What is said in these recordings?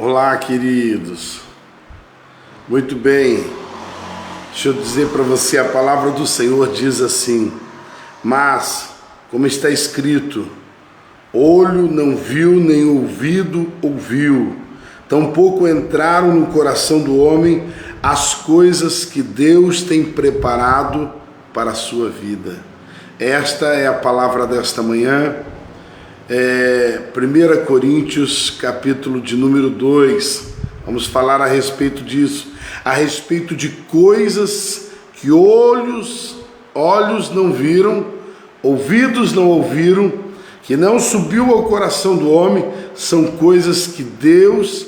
Olá, queridos. Muito bem. Deixa eu dizer para você, a palavra do Senhor diz assim: mas, como está escrito, olho não viu, nem ouvido ouviu, tampouco entraram no coração do homem as coisas que Deus tem preparado para a sua vida. Esta é a palavra desta manhã. 1 Coríntios, capítulo de número 2, vamos falar a respeito disso, a respeito de coisas que olhos não viram, ouvidos não ouviram, que não subiu ao coração do homem, são coisas que Deus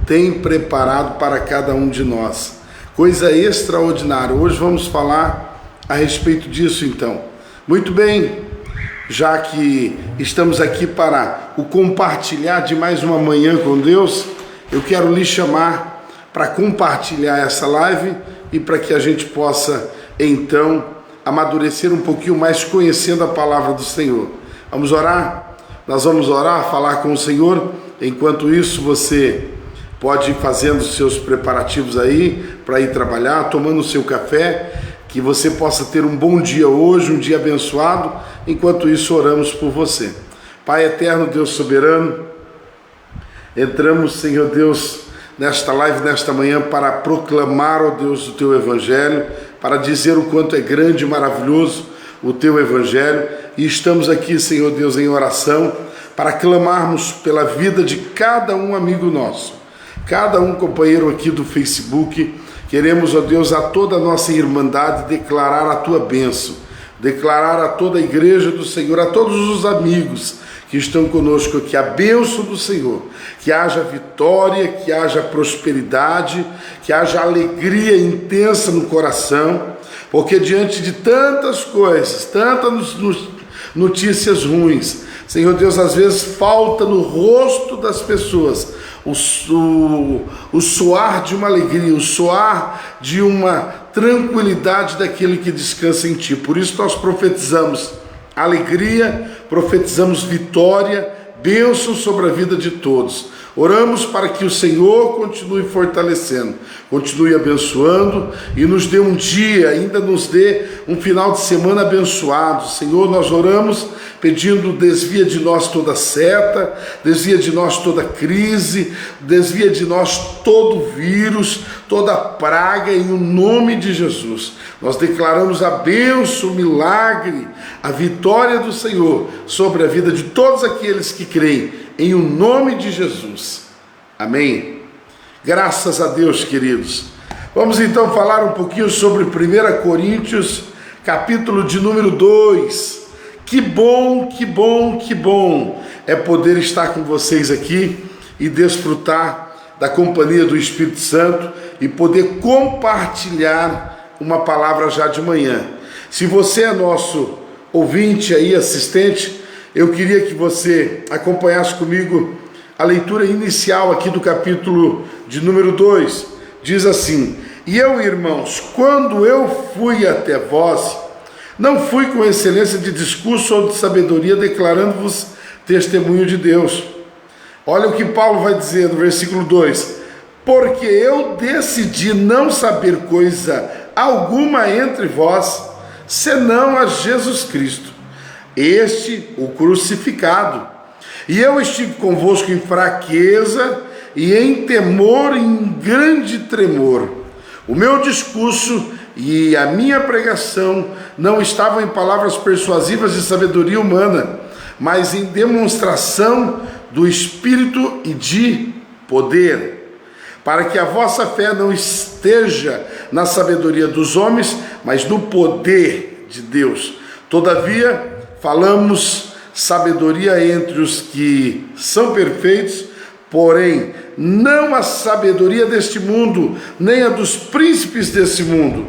tem preparado para cada um de nós, coisa extraordinária. Hoje vamos falar a respeito disso então. Muito bem. Já que estamos aqui para o compartilhar de mais uma manhã com Deus, eu quero lhe chamar para compartilhar essa live e para que a gente possa, então, amadurecer um pouquinho mais conhecendo a palavra do Senhor. Vamos orar? Nós vamos orar, falar com o Senhor. Enquanto isso, você pode ir fazendo os seus preparativos aí para ir trabalhar, tomando o seu café. Que você possa ter um bom dia hoje, um dia abençoado. Enquanto isso, oramos por você. Pai eterno, Deus soberano, entramos, Senhor Deus, nesta live, nesta manhã, para proclamar, ó Deus, o Teu Evangelho, para dizer o quanto é grande e maravilhoso o Teu Evangelho. E estamos aqui, Senhor Deus, em oração, para clamarmos pela vida de cada um amigo nosso, cada um companheiro aqui do Facebook. Queremos, ó Deus, a toda a nossa irmandade declarar a Tua bênção, declarar a toda a igreja do Senhor, a todos os amigos que estão conosco aqui, a bênção do Senhor, que haja vitória, que haja prosperidade, que haja alegria intensa no coração, porque diante de tantas coisas, tantas notícias ruins, Senhor Deus, às vezes falta no rosto das pessoas o soar de uma alegria, o soar de uma tranquilidade daquele que descansa em Ti. Por isso nós profetizamos alegria, profetizamos vitória, bênção sobre a vida de todos. Oramos para que o Senhor continue fortalecendo, continue abençoando e nos dê um dia, ainda nos dê um final de semana abençoado. Senhor, nós oramos pedindo, desvia de nós toda seta, desvia de nós toda crise, desvia de nós todo vírus, toda praga, em o nome de Jesus. Nós declaramos a bênção, o milagre, a vitória do Senhor sobre a vida de todos aqueles que creem, em o nome de Jesus. Amém? Graças a Deus, queridos. Vamos então falar um pouquinho sobre 1 Coríntios, capítulo de número 2. Que bom, que bom, que bom é poder estar com vocês aqui e desfrutar da companhia do Espírito Santo e poder compartilhar uma palavra já de manhã. Se você é nosso ouvinte aí, assistente, eu queria que você acompanhasse comigo a leitura inicial aqui do capítulo de número 2. Diz assim: e eu, irmãos, quando eu fui até vós, não fui com excelência de discurso ou de sabedoria, declarando-vos testemunho de Deus. Olha o que Paulo vai dizer no versículo 2: porque eu decidi não saber coisa alguma entre vós, senão a Jesus Cristo, este o crucificado. E eu estive convosco em fraqueza e em temor, em grande tremor. O meu discurso e a minha pregação não estavam em palavras persuasivas de sabedoria humana, mas em demonstração do Espírito e de poder, para que a vossa fé não esteja na sabedoria dos homens, mas no poder de Deus. Todavia, falamos sabedoria entre os que são perfeitos, porém, não a sabedoria deste mundo, nem a dos príncipes deste mundo,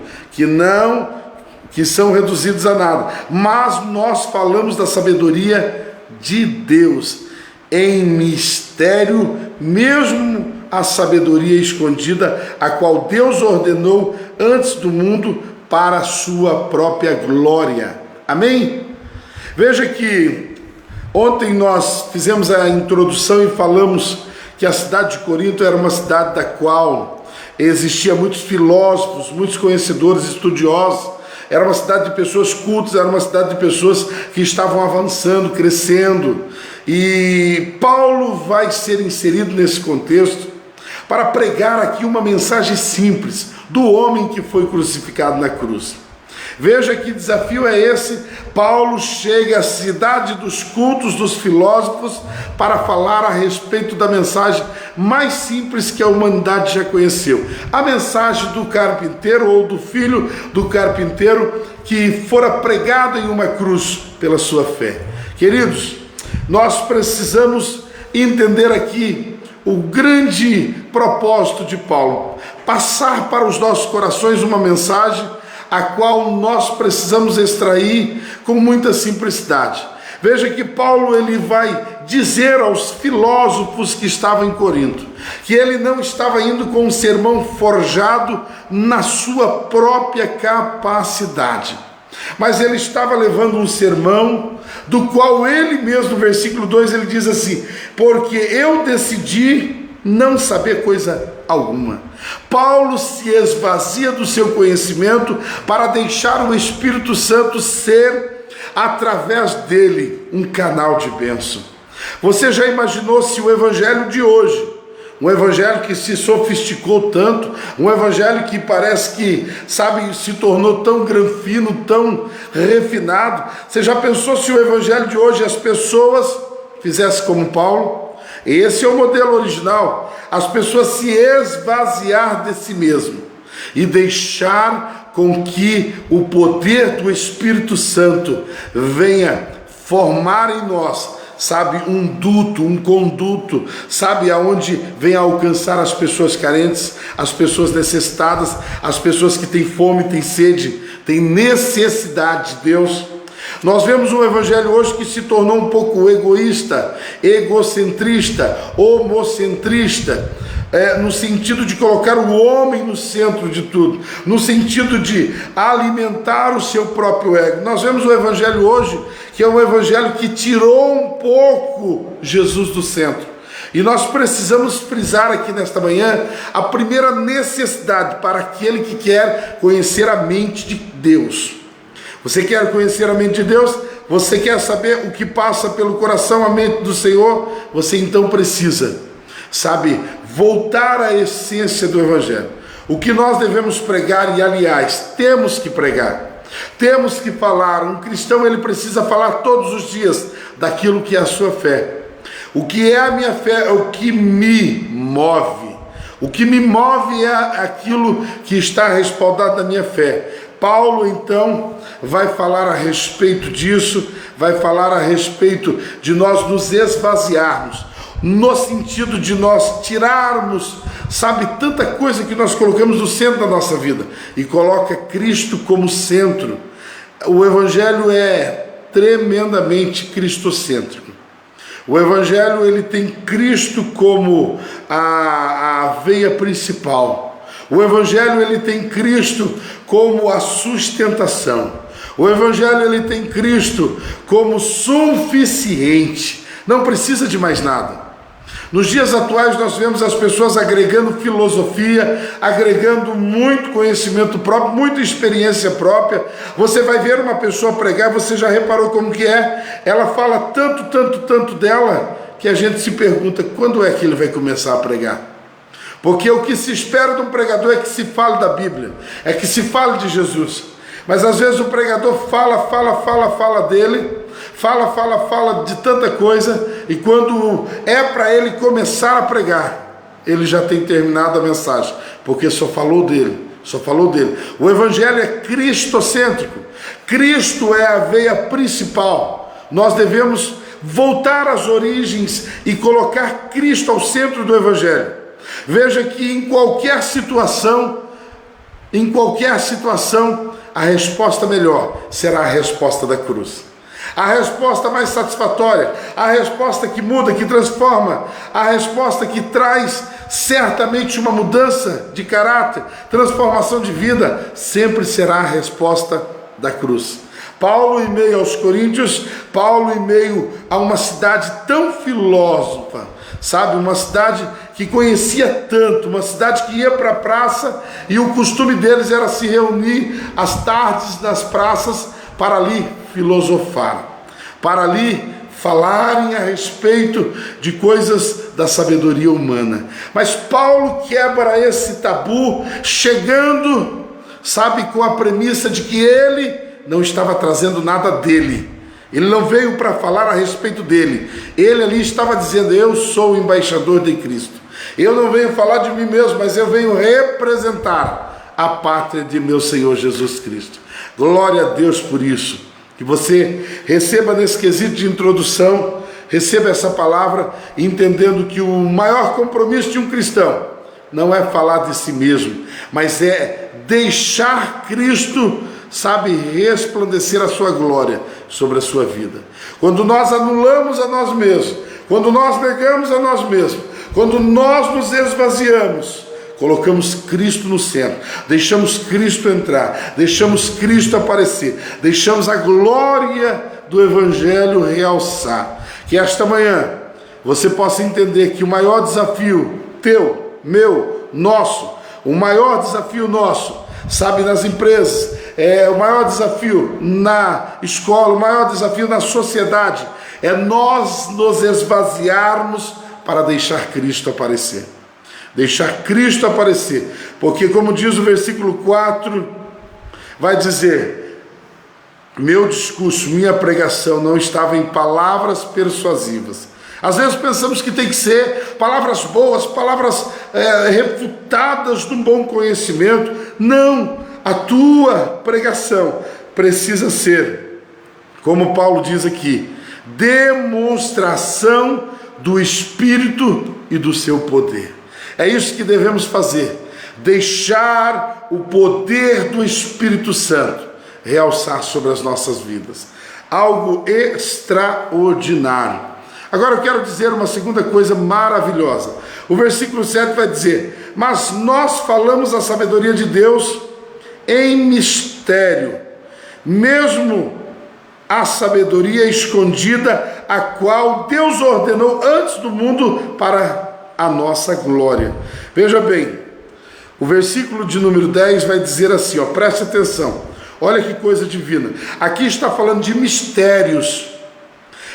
que são reduzidos a nada, mas nós falamos da sabedoria de Deus, em mistério, mesmo a sabedoria escondida, a qual Deus ordenou antes do mundo para a sua própria glória. Amém? Veja que ontem nós fizemos a introdução e falamos que que a cidade de Corinto era uma cidade da qual existia muitos filósofos, muitos conhecedores, estudiosos. Era uma cidade de pessoas cultas, era uma cidade de pessoas que estavam avançando, crescendo. E Paulo vai ser inserido nesse contexto para pregar aqui uma mensagem simples do homem que foi crucificado na cruz. Veja que desafio é esse. Paulo chega à cidade dos cultos, dos filósofos, para falar a respeito da mensagem mais simples que a humanidade já conheceu. A mensagem do carpinteiro, ou do filho do carpinteiro, que fora pregado em uma cruz pela sua fé. Queridos, nós precisamos entender aqui o grande propósito de Paulo, passar para os nossos corações uma mensagem a qual nós precisamos extrair com muita simplicidade. Veja que Paulo ele vai dizer aos filósofos que estavam em Corinto que ele não estava indo com um sermão forjado na sua própria capacidade, mas ele estava levando um sermão do qual ele mesmo, no versículo 2, ele diz assim: porque eu decidi não saber coisa alguma. Paulo se esvazia do seu conhecimento para deixar o Espírito Santo ser, através dele, um canal de bênção. Você já imaginou se o evangelho de hoje, um evangelho que se sofisticou tanto, um evangelho que parece que, se tornou tão granfino, tão refinado, você já pensou se o evangelho de hoje as pessoas fizessem como Paulo? Esse é o modelo original, as pessoas se esvaziar de si mesmo e deixar com que o poder do Espírito Santo venha formar em nós, um duto, um conduto, aonde venha alcançar as pessoas carentes, as pessoas necessitadas, as pessoas que têm fome, têm sede, têm necessidade de Deus. Nós vemos um evangelho hoje que se tornou um pouco egoísta, egocentrista, homocentrista, no sentido de colocar o homem no centro de tudo, no sentido de alimentar o seu próprio ego. Nós vemos o evangelho hoje que é um evangelho que tirou um pouco Jesus do centro. E nós precisamos frisar aqui nesta manhã a primeira necessidade para aquele que quer conhecer a mente de Deus. Você quer conhecer a mente de Deus? Você quer saber o que passa pelo coração, a mente do Senhor? Você então precisa, voltar à essência do Evangelho. O que nós devemos pregar, e aliás, temos que pregar, temos que falar. Um cristão ele precisa falar todos os dias daquilo que é a sua fé. O que é a minha fé é o que me move. O que me move é aquilo que está respaldado na minha fé. Paulo então vai falar a respeito disso, vai falar a respeito de nós nos esvaziarmos, no sentido de nós tirarmos, tanta coisa que nós colocamos no centro da nossa vida e coloca Cristo como centro. O evangelho é tremendamente cristocêntrico. O evangelho ele tem Cristo como a veia principal. O evangelho ele tem Cristo como a sustentação. O evangelho ele tem Cristo como suficiente. Não precisa de mais nada. Nos dias atuais nós vemos as pessoas agregando filosofia, agregando muito conhecimento próprio, muita experiência própria. Você vai ver uma pessoa pregar, você já reparou como que é? Ela fala tanto dela, que a gente se pergunta, quando é que ele vai começar a pregar? Porque o que se espera de um pregador é que se fale da Bíblia, é que se fale de Jesus. Mas às vezes o pregador fala dele, fala de tanta coisa, e quando é para ele começar a pregar, ele já tem terminado a mensagem, porque só falou dele. O evangelho é cristocêntrico. Cristo é a veia principal. Nós devemos voltar às origens e colocar Cristo ao centro do evangelho. Veja que em qualquer situação, a resposta melhor será a resposta da cruz. A resposta mais satisfatória, a resposta que muda, que transforma, a resposta que traz certamente uma mudança de caráter, transformação de vida, sempre será a resposta da cruz. Paulo, em meio aos coríntios, Paulo, em meio a uma cidade tão filósofa, sabe, uma cidade que conhecia tanto, uma cidade que ia para a praça e o costume deles era se reunir às tardes nas praças para ali filosofar, para ali falarem a respeito de coisas da sabedoria humana. Mas Paulo quebra esse tabu, chegando, sabe, com a premissa de que ele não estava trazendo nada dele. Ele não veio para falar a respeito dele. Ele ali estava dizendo: eu sou o embaixador de Cristo. Eu não venho falar de mim mesmo, mas eu venho representar a pátria de meu Senhor Jesus Cristo. Glória a Deus por isso. Que você receba nesse quesito de introdução, receba essa palavra, entendendo que o maior compromisso de um cristão não é falar de si mesmo, mas é deixar Cristo, sabe, resplandecer a sua glória sobre a sua vida. Quando nós anulamos a nós mesmos, quando nós negamos a nós mesmos, quando nós nos esvaziamos, colocamos Cristo no centro, deixamos Cristo entrar, deixamos Cristo aparecer, deixamos a glória do Evangelho realçar. Que esta manhã você possa entender que o maior desafio teu, meu, nosso, o maior desafio nosso, sabe, nas empresas, o maior desafio na escola, o maior desafio na sociedade, é nós nos esvaziarmos para deixar Cristo aparecer. Deixar Cristo aparecer, porque como diz o versículo 4, vai dizer: meu discurso, minha pregação não estava em palavras persuasivas. Às vezes pensamos que tem que ser palavras boas, palavras refutadas de um bom conhecimento. Não, a tua pregação precisa ser, como Paulo diz aqui, demonstração do Espírito e do seu poder. É isso que devemos fazer, deixar o poder do Espírito Santo realçar sobre as nossas vidas, algo extraordinário. Agora eu quero dizer uma segunda coisa maravilhosa. O versículo 7 vai dizer: mas nós falamos a sabedoria de Deus em mistério, mesmo a sabedoria escondida, a qual Deus ordenou antes do mundo para a nossa glória. Veja bem, o versículo de número 10 vai dizer assim, ó, preste atenção, olha que coisa divina. Aqui está falando de mistérios,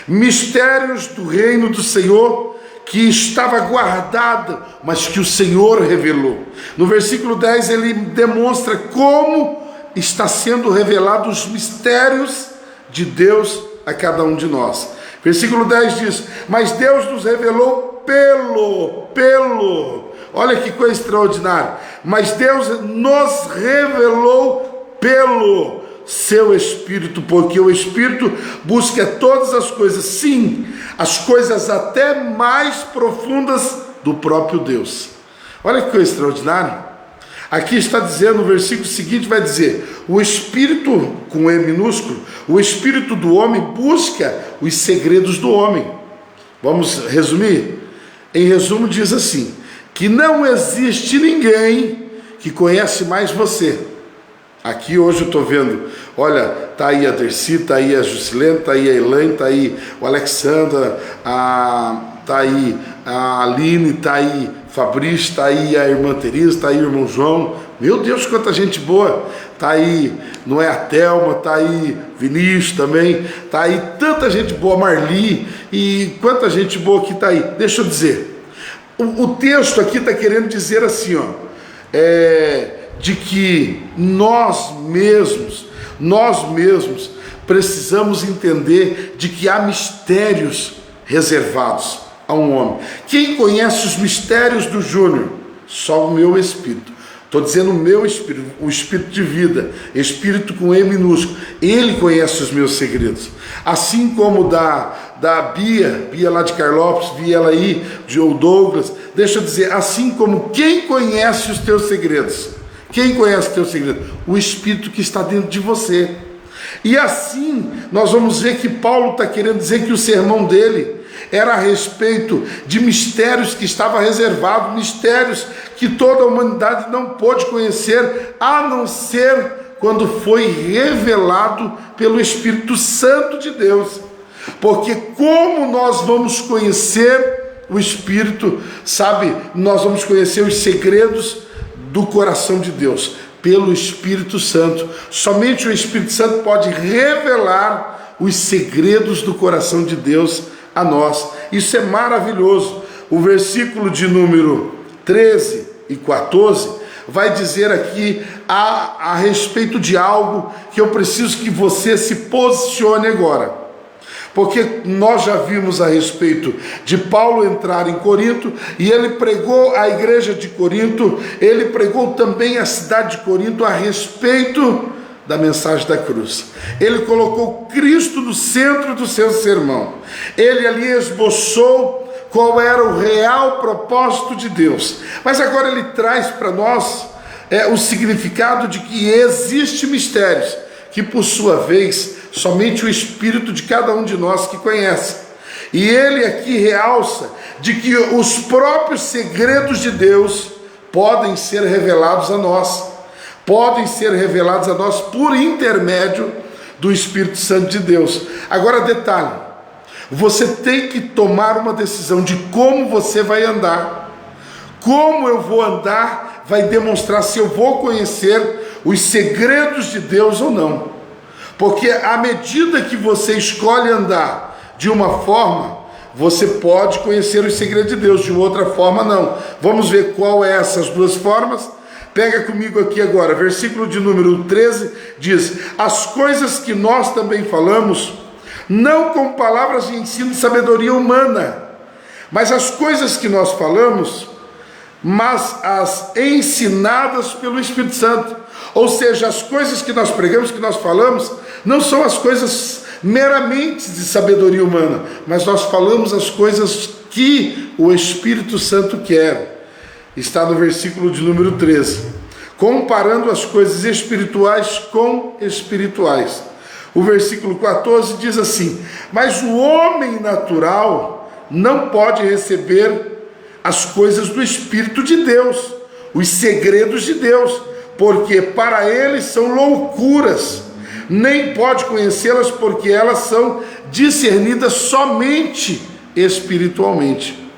mistérios do reino do Senhor, que estava guardado, mas que o Senhor revelou. No versículo 10 ele demonstra como está sendo revelado os mistérios de Deus a cada um de nós. Versículo 10 diz: mas Deus nos revelou olha que coisa extraordinária, mas Deus nos revelou pelo seu Espírito, porque o Espírito busca todas as coisas, sim, as coisas até mais profundas do próprio Deus. Olha que coisa extraordinária. Aqui está dizendo, no versículo seguinte vai dizer: o Espírito, com E minúsculo, o Espírito do homem busca os segredos do homem. Vamos resumir? Em resumo, diz assim, que não existe ninguém que conhece mais você. Aqui hoje eu estou vendo, olha, está aí a Dercy, está aí a Juscelene, está aí a Elaine, está aí o Alexandra, está aí a Aline, está aí Fabrício, está aí a irmã Teresa, está aí o irmão João. Meu Deus, quanta gente boa. Está aí, não é, a Thelma, está aí Vinícius também, está aí tanta gente boa, Marli, e quanta gente boa que está aí. Deixa eu dizer, o texto aqui está querendo dizer assim, ó, de que nós mesmos precisamos entender de que há mistérios reservados a um homem. Quem conhece os mistérios do Júnior? Só o meu espírito. Estou dizendo o meu espírito, o espírito de vida, espírito com E minúsculo. Ele conhece os meus segredos. Assim como da Bia lá de Carlópolis, vi ela aí, de Douglas. Deixa eu dizer, assim como quem conhece os teus segredos? Quem conhece os teus segredos? O Espírito que está dentro de você. E assim, nós vamos ver que Paulo está querendo dizer que o sermão dele era a respeito de mistérios que estavam reservados, mistérios que toda a humanidade não pôde conhecer, a não ser quando foi revelado pelo Espírito Santo de Deus. Porque como nós vamos conhecer o Espírito, sabe? Nós vamos conhecer os segredos do coração de Deus pelo Espírito Santo. Somente o Espírito Santo pode revelar os segredos do coração de Deus a nós. Isso é maravilhoso. O versículo de número 13 e 14 vai dizer aqui a respeito de algo que eu preciso que você se posicione agora. Porque nós já vimos a respeito de Paulo entrar em Corinto, e ele pregou à igreja de Corinto, ele pregou também à cidade de Corinto a respeito da mensagem da cruz. Ele colocou Cristo no centro do seu sermão. Ele ali esboçou qual era o real propósito de Deus. Mas agora ele traz para nós o significado de que existem mistérios que, por sua vez, somente o Espírito de cada um de nós que conhece. E ele aqui realça de que os próprios segredos de Deus podem ser revelados a nós. Podem ser revelados a nós por intermédio do Espírito Santo de Deus. Agora, detalhe, você tem que tomar uma decisão de como você vai andar. Como eu vou andar vai demonstrar se eu vou conhecer os segredos de Deus ou não. Porque à medida que você escolhe andar de uma forma, você pode conhecer os segredos de Deus, de outra forma não. Vamos ver qual é essas duas formas? Pega comigo aqui agora, versículo de número 13, diz: as coisas que nós também falamos, não com palavras de ensino de sabedoria humana, mas as coisas que nós falamos, mas as ensinadas pelo Espírito Santo. Ou seja, as coisas que nós pregamos, que nós falamos, não são as coisas meramente de sabedoria humana, mas nós falamos as coisas que o Espírito Santo quer. Está no versículo de número 13, comparando as coisas espirituais com espirituais. O versículo 14 diz assim: mas o homem natural não pode receber as coisas do Espírito de Deus, os segredos de Deus, porque para eles são loucuras, nem pode conhecê-las, porque elas são discernidas somente espiritualmente.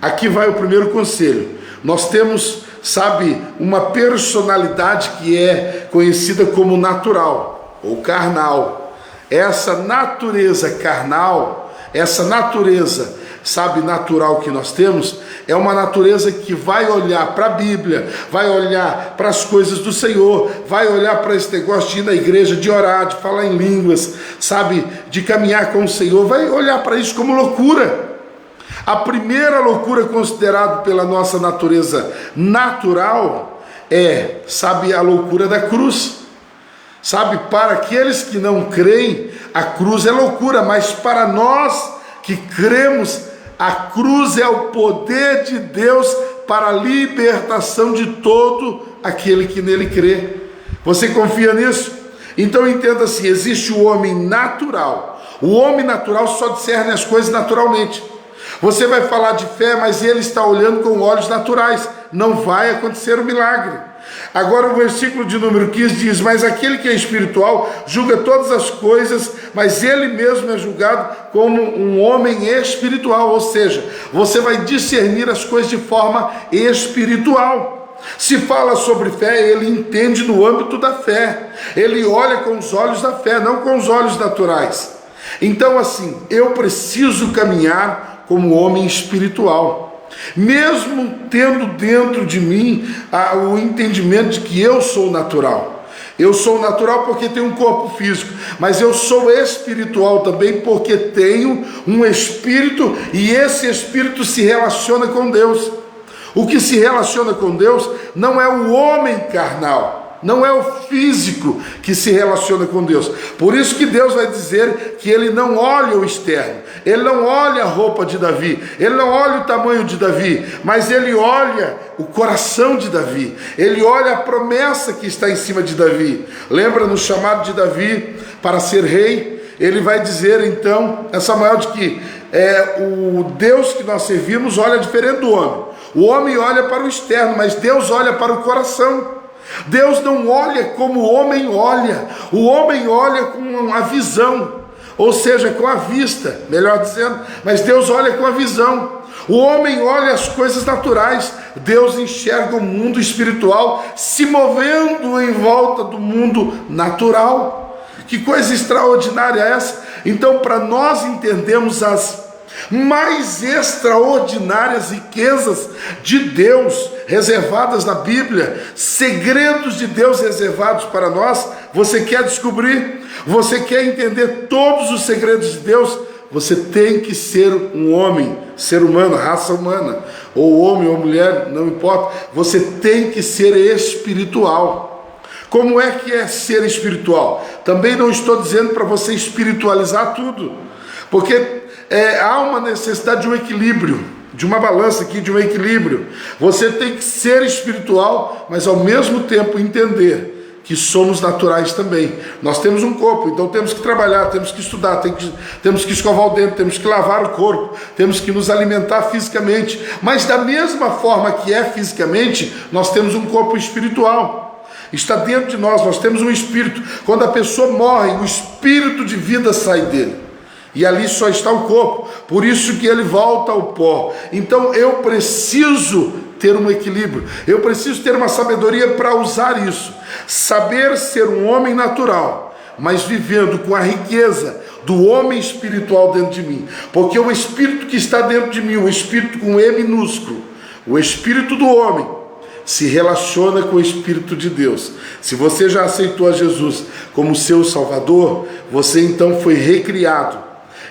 Aqui vai o primeiro conselho. Nós temos, sabe, uma personalidade que é conhecida como natural ou carnal. Essa natureza carnal, essa natureza, sabe, natural que nós temos, é uma natureza que vai olhar para a Bíblia, vai olhar para as coisas do Senhor, vai olhar para esse negócio de ir na igreja, de orar, de falar em línguas, sabe, de caminhar com o Senhor, vai olhar para isso como loucura. A primeira loucura considerada pela nossa natureza natural é, sabe, a loucura da cruz. Sabe, para aqueles que não creem, a cruz é loucura, mas para nós que cremos, a cruz é o poder de Deus para a libertação de todo aquele que nele crê. Você confia nisso? Então entenda assim, existe o homem natural. O homem natural só discerne as coisas naturalmente. Você vai falar de fé, mas ele está olhando com olhos naturais. Não vai acontecer o milagre. Agora o versículo de número 15 diz: mas aquele que é espiritual julga todas as coisas, mas ele mesmo é julgado como um homem espiritual. Ou seja, você vai discernir as coisas de forma espiritual. Se fala sobre fé, ele entende no âmbito da fé. Ele olha com os olhos da fé, não com os olhos naturais. Então assim, eu preciso caminhar como homem espiritual. Mesmo tendo dentro de mim o entendimento de que eu sou natural. Eu sou natural porque tenho um corpo físico, mas eu sou espiritual também porque tenho um espírito, e esse espírito se relaciona com Deus. O que se relaciona com Deus não é o homem carnal, não é o físico que se relaciona com Deus. Por isso que Deus vai dizer que ele não olha o externo, ele não olha a roupa de Davi, ele não olha o tamanho de Davi, mas ele olha o coração de Davi, ele olha a promessa que está em cima de Davi. Lembra no chamado de Davi para ser rei? Ele vai dizer então, Samuel, de que o Deus que nós servimos olha diferente do homem. O homem olha para o externo, mas Deus olha para o coração. Deus não olha como o homem olha. O homem olha com a visão, ou seja, com a vista, melhor dizendo, mas Deus olha com a visão. O homem olha as coisas naturais, Deus enxerga o mundo espiritual se movendo em volta do mundo natural. Que coisa extraordinária é essa? Então, para nós entendermos as mais extraordinárias riquezas de Deus reservadas na Bíblia, segredos de Deus reservados para nós, você quer descobrir? Você quer entender todos os segredos de Deus? Você tem que ser um homem, ser humano, raça humana, ou homem ou mulher, não importa. Você tem que ser espiritual. Como é que é ser espiritual? Também não estou dizendo para você espiritualizar tudo, porque há uma necessidade de um equilíbrio, de uma balança aqui, de um equilíbrio. Você tem que ser espiritual, mas ao mesmo tempo entender que somos naturais também. Nós temos um corpo, então temos que trabalhar, temos que estudar, temos que escovar o dente, temos que lavar o corpo, temos que nos alimentar fisicamente. Mas da mesma forma que é fisicamente, nós temos um corpo espiritual. Está dentro de nós, nós temos um espírito. Quando a pessoa morre, o espírito de vida sai dele. E ali só está o corpo, por isso que ele volta ao pó. Então eu preciso ter um equilíbrio, eu preciso ter uma sabedoria para usar isso, saber ser um homem natural, mas vivendo com a riqueza do homem espiritual dentro de mim, porque o espírito que está dentro de mim, o espírito com E minúsculo, o espírito do homem, se relaciona com o Espírito de Deus. Se você já aceitou a Jesus como seu Salvador, você então foi recriado,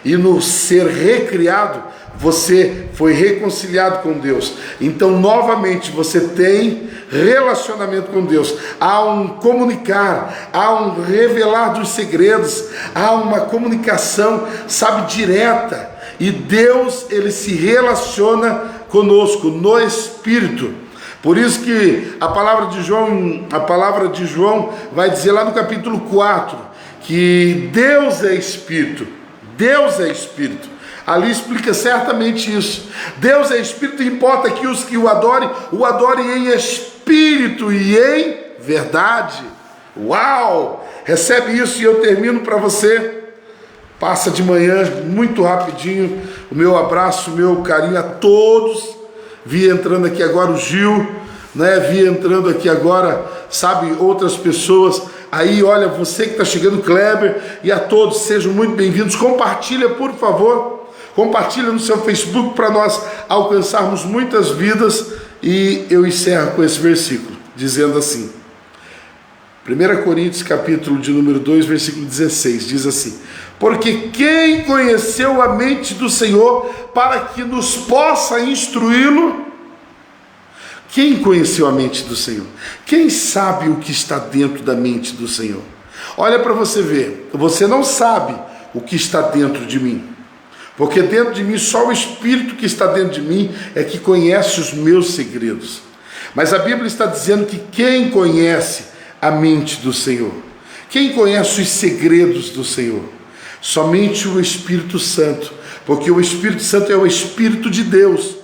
e no ser recriado, você foi reconciliado com Deus. Então novamente você tem relacionamento com Deus, há um comunicar, há um revelar dos segredos, há uma comunicação, sabe, direta, e Deus, ele se relaciona conosco no Espírito. Por isso que a palavra de João vai dizer lá no capítulo 4, que Deus é Espírito, Deus é Espírito. Ali explica certamente isso. Deus é Espírito, importa que os que o adorem em espírito e em verdade. Uau! Recebe isso e eu termino para você. Passa de manhã, muito rapidinho, o meu abraço, o meu carinho a todos. Vi entrando aqui agora o Gil, né? Vi entrando aqui agora, sabe, outras pessoas. Aí, olha, você que está chegando, Kleber, e a todos, sejam muito bem-vindos. Compartilha, por favor. Compartilha no seu Facebook para nós alcançarmos muitas vidas. E eu encerro com esse versículo, dizendo assim, 1 Coríntios capítulo de número 2, versículo 16, diz assim: porque quem conheceu a mente do Senhor para que nos possa instruí-lo? Quem conheceu a mente do Senhor? Quem sabe o que está dentro da mente do Senhor? Olha para você ver, você não sabe o que está dentro de mim, porque dentro de mim, só o Espírito que está dentro de mim é que conhece os meus segredos. Mas a Bíblia está dizendo que quem conhece a mente do Senhor, quem conhece os segredos do Senhor? Somente o Espírito Santo, porque o Espírito Santo é o Espírito de Deus.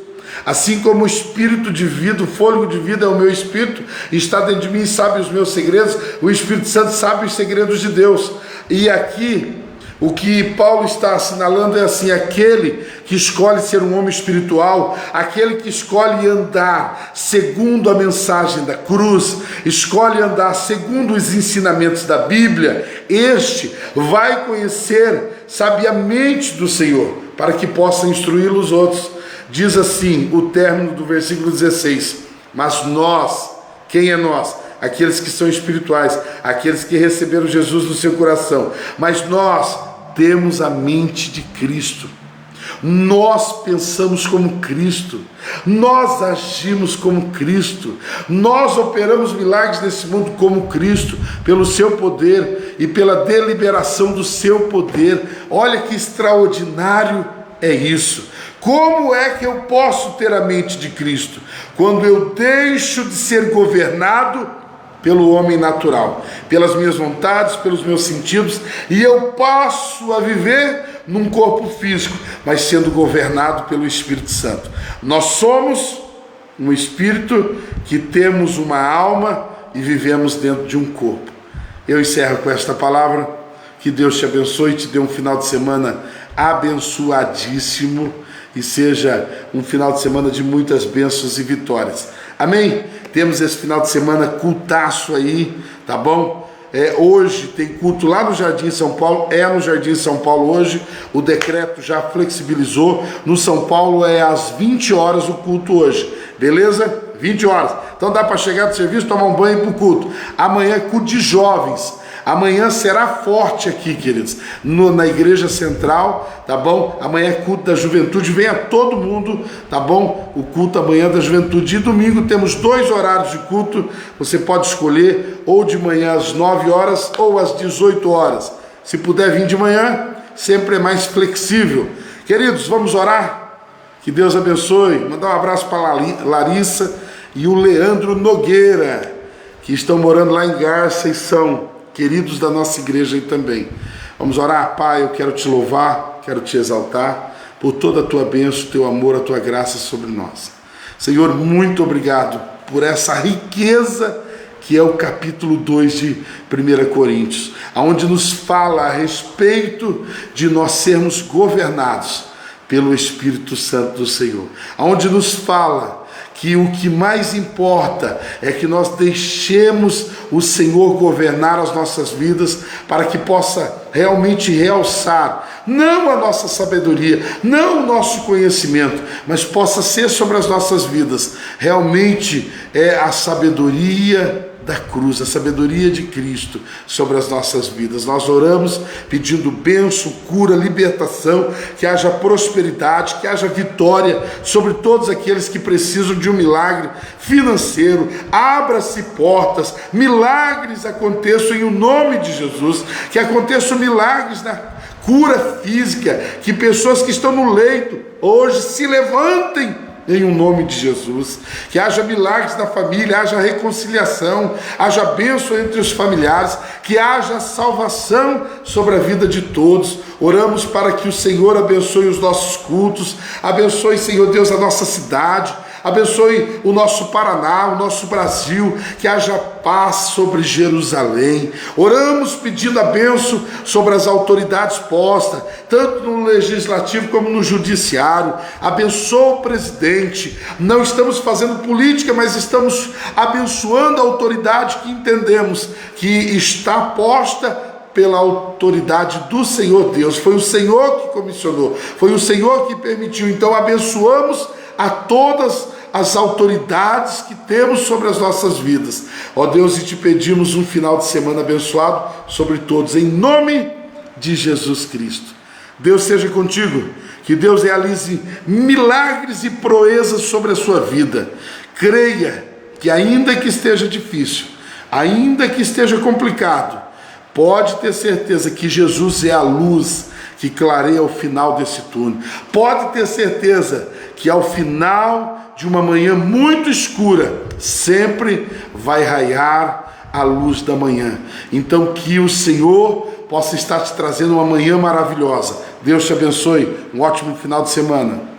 Assim como o espírito de vida, o fôlego de vida é o meu espírito, está dentro de mim e sabe os meus segredos, o Espírito Santo sabe os segredos de Deus. E aqui, o que Paulo está assinalando é assim: aquele que escolhe ser um homem espiritual, aquele que escolhe andar segundo a mensagem da cruz, escolhe andar segundo os ensinamentos da Bíblia, este vai conhecer, sabe, a mente do Senhor, para que possa instruí os outros. Diz assim o término do versículo 16: mas nós, quem é nós? Aqueles que são espirituais, aqueles que receberam Jesus no seu coração. Mas nós temos a mente de Cristo, nós pensamos como Cristo, nós agimos como Cristo, nós operamos milagres nesse mundo como Cristo, pelo seu poder e pela deliberação do seu poder. Olha que extraordinário é isso. Como é que eu posso ter a mente de Cristo? Quando eu deixo de ser governado pelo homem natural, pelas minhas vontades, pelos meus sentidos, e eu passo a viver num corpo físico, mas sendo governado pelo Espírito Santo. Nós somos um espírito que temos uma alma, e vivemos dentro de um corpo. Eu encerro com esta palavra. Que Deus te abençoe e te dê um final de semana abençoadíssimo e seja um final de semana de muitas bênçãos e vitórias. Amém? Temos esse final de semana cultaço aí, tá bom? Hoje tem culto lá no Jardim São Paulo, no Jardim São Paulo hoje, o decreto já flexibilizou, no São Paulo às 20 horas o culto hoje, beleza? 20 horas, então dá para chegar do serviço, tomar um banho e ir pro culto. Amanhã é culto de jovens, amanhã será forte aqui, queridos, na igreja central, tá bom? Amanhã é culto da juventude, venha todo mundo, tá bom? O culto amanhã da juventude. E domingo temos 2 horários de culto, você pode escolher ou de manhã às 9 horas ou às 18 horas. Se puder vir de manhã, sempre é mais flexível. Queridos, vamos orar? Que Deus abençoe. Mandar um abraço para a Larissa e o Leandro Nogueira, que estão morando lá em Garça e são queridos da nossa igreja aí também. Vamos orar. Pai, eu quero te louvar, quero te exaltar por toda a tua bênção, teu amor, a tua graça sobre nós. Senhor, muito obrigado por essa riqueza que é o capítulo 2 de 1 Coríntios, onde nos fala a respeito de nós sermos governados pelo Espírito Santo do Senhor, onde nos fala que o que mais importa é que nós deixemos o Senhor governar as nossas vidas para que possa realmente realçar, não a nossa sabedoria, não o nosso conhecimento, mas possa ser sobre as nossas vidas, realmente é a sabedoria da cruz, a sabedoria de Cristo sobre as nossas vidas. Nós oramos pedindo bênção, cura, libertação, que haja prosperidade, que haja vitória sobre todos aqueles que precisam de um milagre financeiro. Abra-se portas, milagres aconteçam em o nome de Jesus, que aconteçam milagres na cura física, que pessoas que estão no leito hoje se levantem em o nome de Jesus, que haja milagres na família, haja reconciliação, haja bênção entre os familiares, que haja salvação sobre a vida de todos. Oramos para que o Senhor abençoe os nossos cultos, abençoe, Senhor Deus, a nossa cidade, abençoe o nosso Paraná, o nosso Brasil, que haja paz sobre Jerusalém. Oramos pedindo a bênção sobre as autoridades postas, tanto no legislativo como no judiciário. Abençoa o presidente. Não estamos fazendo política, mas estamos abençoando a autoridade que entendemos que está posta pela autoridade do Senhor Deus. Foi o Senhor que comissionou, foi o Senhor que permitiu. Então abençoamos a todas as autoridades que temos sobre as nossas vidas. Ó Deus, e te pedimos um final de semana abençoado sobre todos, em nome de Jesus Cristo. Deus seja contigo, que Deus realize milagres e proezas sobre a sua vida. Creia que ainda que esteja difícil, ainda que esteja complicado, pode ter certeza que Jesus é a luz que clareia o final desse túnel. Pode ter certeza que ao final de uma manhã muito escura, sempre vai raiar a luz da manhã. Então que o Senhor possa estar te trazendo uma manhã maravilhosa. Deus te abençoe, um ótimo final de semana.